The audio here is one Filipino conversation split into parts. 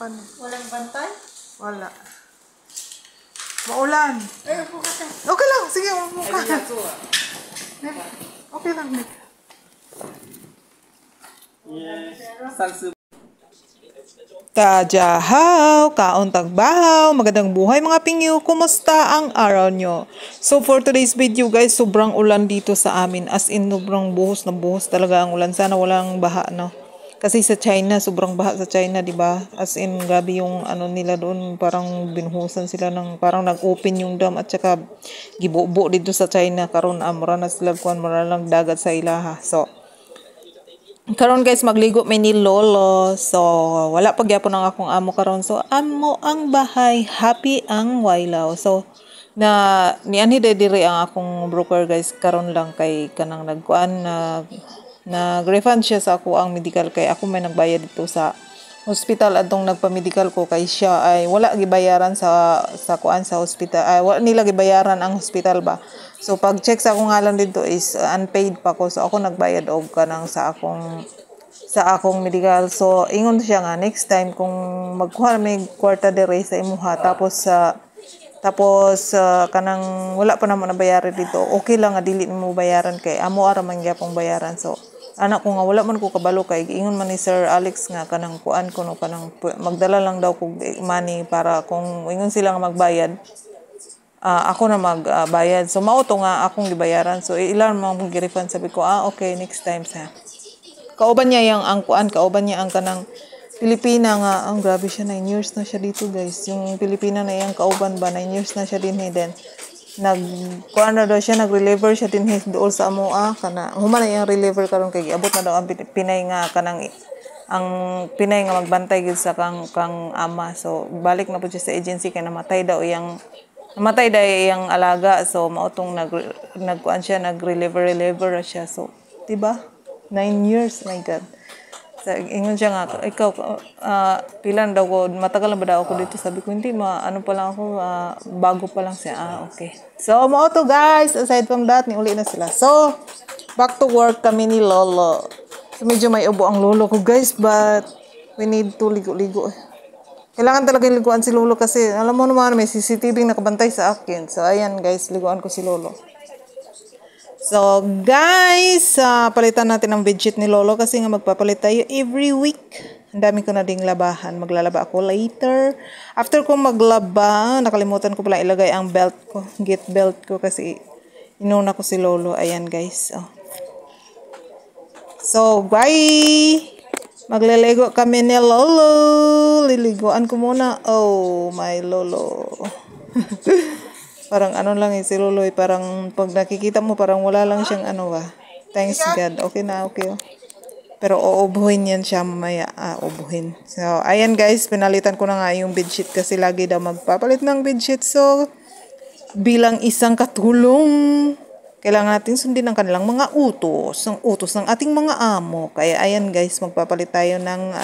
hawakan. Walang bantay? Wala. Maulan. Ay, upo ka tayo. Okay lang. Sige, upo ka. Okay lang, Nick. Tajahaw, kaon tagbahaw, magandang buhay mga pingyo, kumusta ang araw nyo? So for today's video guys, sobrang ulan dito sa amin, as in sobrang buhos na buhos talaga ang ulan, sana walang baha no? Kasi sa China, sobrang baha sa China, di ba? As in, grabe yung ano nila doon, parang binuhusan sila ng, parang nag-open yung dam at saka gibubo dito sa China, karon amura na sila kuan, mura lang dagat sa ilaha. So, karon guys, magligo may ni Lolo. So, wala pa gyapon ang akong amo karon. So, amo ang bahay, happy ang wailaw. So, nianhi dire ang akong broker guys karon lang kay kanang nagkuan nag-refund siya sa ako ang medical kay ako may nagbayad dito sa hospital atong nagpa-medical ko kay siya ay wala gibayaran sa kuan sa hospital ay wala nila gibayaran ang hospital ba. So pag check sa akong ngalan dito is unpaid pa ko, so ako nagbayad og kanang sa akong medical. So ingon siya nga next time kung magkuha may kwarta dire sa imuha tapos kanang wala pa naman nabayaran dito, okay lang nga dili mo bayaran kay amo ara man gyapong bayaran. So anak ko nga wala man ko kabalo kay ingon man ni Sir Alex nga kanang kuan ko no kanang magdala lang daw kog money para kung ingon sila nga magbayad ako na magbayad. So mao to nga akong gibayaran. So ilan man mo gi-refund, sabi ko okay next time sa. Kauban niya yang ang kuan, kauban niya ang kanang Pilipina nga, ang grabe siya, 9 years na siya dito guys. Yung Pilipina na yung kauban ba, 9 years na siya din then kuan na daw siya, nag-reliever siya din doon sa amoa kana human na yung reliever karon kay abot na daw ang Pinay nga kanang ang Pinay nga magbantay gid sa kang ama. So balik na po siya sa agency kay namatay daw yang alaga. So mautong nagkuan siya, nag-reliever siya. So 'di ba 9 years, my god. So, ingon siya nga, ikaw, pilan daw ko, matagal na ba daw ako dito? Sabi ko, hindi, ano pa lang ako, bago pa lang siya. Okay. So, mo to guys, aside from that, niuli na sila. So, back to work kami ni Lolo. So, medyo may ubo ang Lolo ko guys, but we need to ligo-ligo. Kailangan talaga liguan si Lolo kasi, alam mo naman, may CCTV nakabantay sa akin. So, ayan guys, liguan ko si Lolo. So, guys, palitan natin ang bedsheet ni Lolo kasi nga magpapalit tayo every week. Ang dami ko na ding labahan. Maglalaba ako later. After kong maglaba, nakalimutan ko pala ilagay ang belt ko. Gate belt ko kasi inuna ko si Lolo. Ayan, guys. Oh. So, bye! Magliligo kami ni Lolo. Liliguan ko muna. Oh, my Lolo. Parang ano lang si Lolo, parang pag nakikita mo parang wala lang siyang ano ba. Thanks God. Okay na, okay. Pero uubuhin yan siya mamaya. Ubuhin. So, ayan guys, pinalitan ko na nga yung bedsheet kasi lagi daw magpapalit ng bedsheet. So, bilang isang katulong, kailangan natin sundin ang kanilang mga utos. Ang utos ng ating mga amo. Kaya ayan guys, magpapalit tayo ng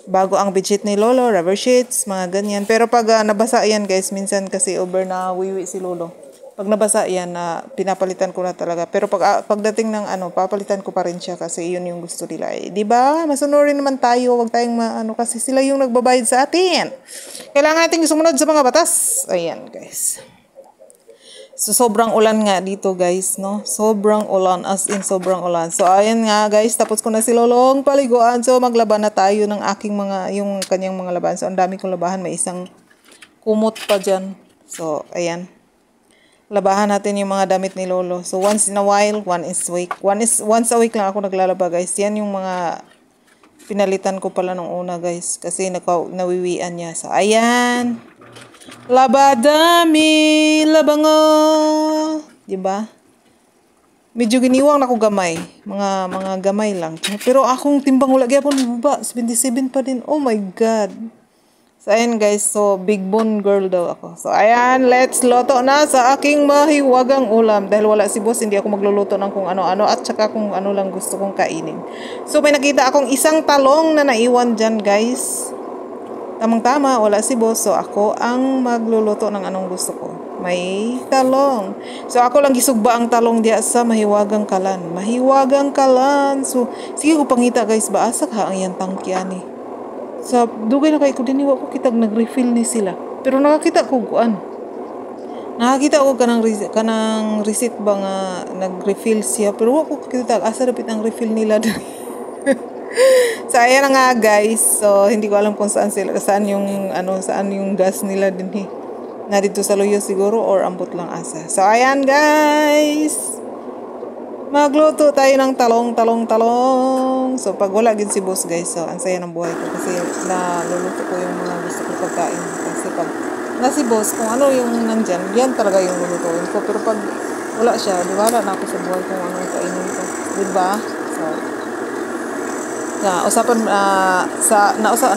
bago ang bedsheet ni Lolo, rubber sheets, mga ganyan. Pero pag nabasa yan guys, minsan kasi over na wiwi si Lolo. Pag nabasa yan, pinapalitan ko na talaga. Pero pagdating ng papalitan ko pa rin siya kasi yun yung gusto nila. Diba? Masunurin naman tayo. Huwag tayong kasi sila yung nagbabayad sa atin. Kailangan natin sumunod sa mga batas. Ayan guys. So, sobrang ulan nga dito guys, no? Sobrang ulan, as in sobrang ulan. So, ayan nga guys, tapos ko na si Lolong paliguan. So, maglaban na tayo ng aking yung kanyang mga laban. So, ang dami kong labahan. May isang kumot pa dyan. So, ayan. Labahan natin yung mga damit ni Lolo. So, once in a while, once a week lang ako naglalaba guys. Yan yung mga pinalitan ko pala nung una guys. Kasi nawiwian niya. So, ayan. Labadami, labango. Diba? Medyo giniwang na ko gamay. Mga gamay lang. Pero akong timbang wala gyapon ba? 77 pa din. Oh my God. So, ayan guys. So, big bone girl daw ako. So, ayan. Let's loto na sa aking mahiwagang ulam. Dahil wala si boss, hindi ako magluluto ng kung ano-ano. At saka kung ano lang gusto kong kainin. So, may nakita akong isang talong na naiwan dyan guys. Tamang-tama, wala si boss. So, ako ang magluluto ng anong gusto ko. May talong. So, ako lang gisugba ang talong diya sa mahiwagang kalan. Mahiwagang kalan. So, sige ko pangita guys ba? Asa ka ang yan tangkyan eh. sa dugay na kay ko din wa ko kitag nag-refill ni sila. Pero nakakita ko kuan. Nakakita ko kanang receipt ba nga nag-refill siya pero wa ko kita asa dapat ang refill nila. So ayan na nga guys. So hindi ko alam kung saan yung gas nila din na dito sa Loyo siguro or ambot lang asa. So ayan guys. Magluto tayo ng talong. So, pag wala din si boss, guys, so, ang saya ng buhay ko. Kasi, naluluto ko yung mga gusto ko pagkain. Kasi, pag si boss, kung ano yung nandyan, yan talaga yung lulutuin ko. Pero, pag wala siya, di ba, na ako sa buhay kung ano yung kainin ko. Diba? So,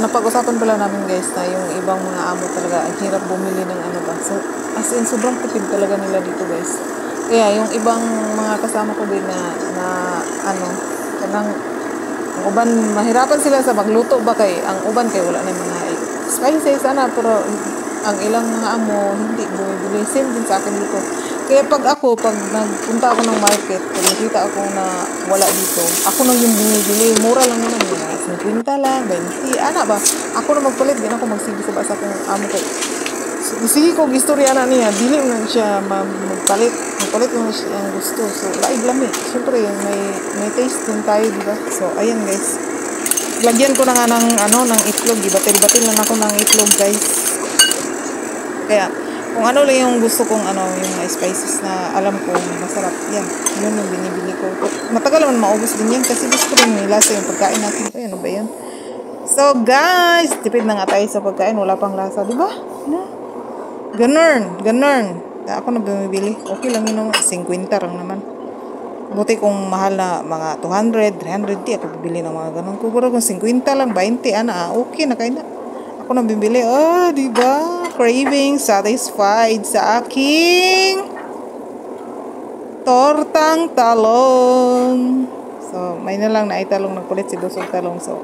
napag-usapan pala namin, guys, na yung ibang mga amo talaga, ang hirap bumili ng ano ba. So, as in, sobrang tipid talaga nila dito, guys. Kaya yung ibang mga kasama ko din na kanang ang uban mahirapan sila sa magluto ba kay ang uban kay wala na yung mga spicy sana pero ang ilang mga amo hindi bumibili same din sa akin dito. Kaya pag nagpunta ako ng market, pag nakita ako na wala dito, ako na yung bumibili. Mura lang naman yun. 50 lang, 20. Ana ba? Ako na magpalit din ako magsige sa basa kung amo ko. Sige ko istorya na niya dili na siya magpalit mo siya ang gusto so laig lami syempre may taste din tayo diba so ayan guys lagyan ko na nga ng itlog batil lang ako ng itlog guys kaya kung ano lang yung gusto kong yung spices na alam ko masarap yan yun yung binibili ko matagal naman maubos din yan kasi gusto ko rin lasa yung pagkain natin ano ba yan so guys tipid na nga tayo sa pagkain wala pang lasa diba Ganun. Ako na bumibili. Okay lang yun. 50 lang naman. Buti kung mahal na mga 200, 300, di ako bibili ng mga ganun. Kung 50 lang, 20, okay na kayo na. Ako na bibili. Oh, diba? Craving, satisfied sa aking tortang talong. So, may na lang na italong nagkulit si Busog Talong. So,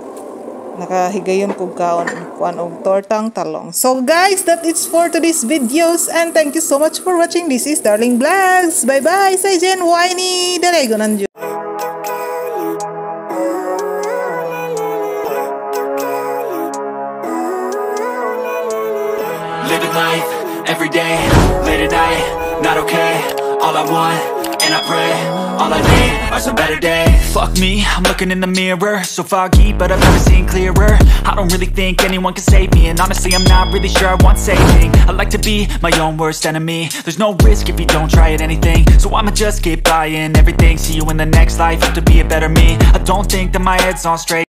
nakahigayon ko kuan og tortang talong. So guys, that is for today's videos and thank you so much for watching. This is Darling Vlogs. Bye bye. Say Jen Whiny. Dalego nanjo. Living life every day, late at night, not okay. All I want and I pray, all I need are some better days. Fuck me, I'm looking in the mirror, so foggy, but I've never seen clearer. I don't really think anyone can save me, and honestly I'm not really sure I want saving. I like to be my own worst enemy. There's no risk if you don't try at anything, so I'ma just keep buying everything. See you in the next life, have to be a better me. I don't think that my head's on straight.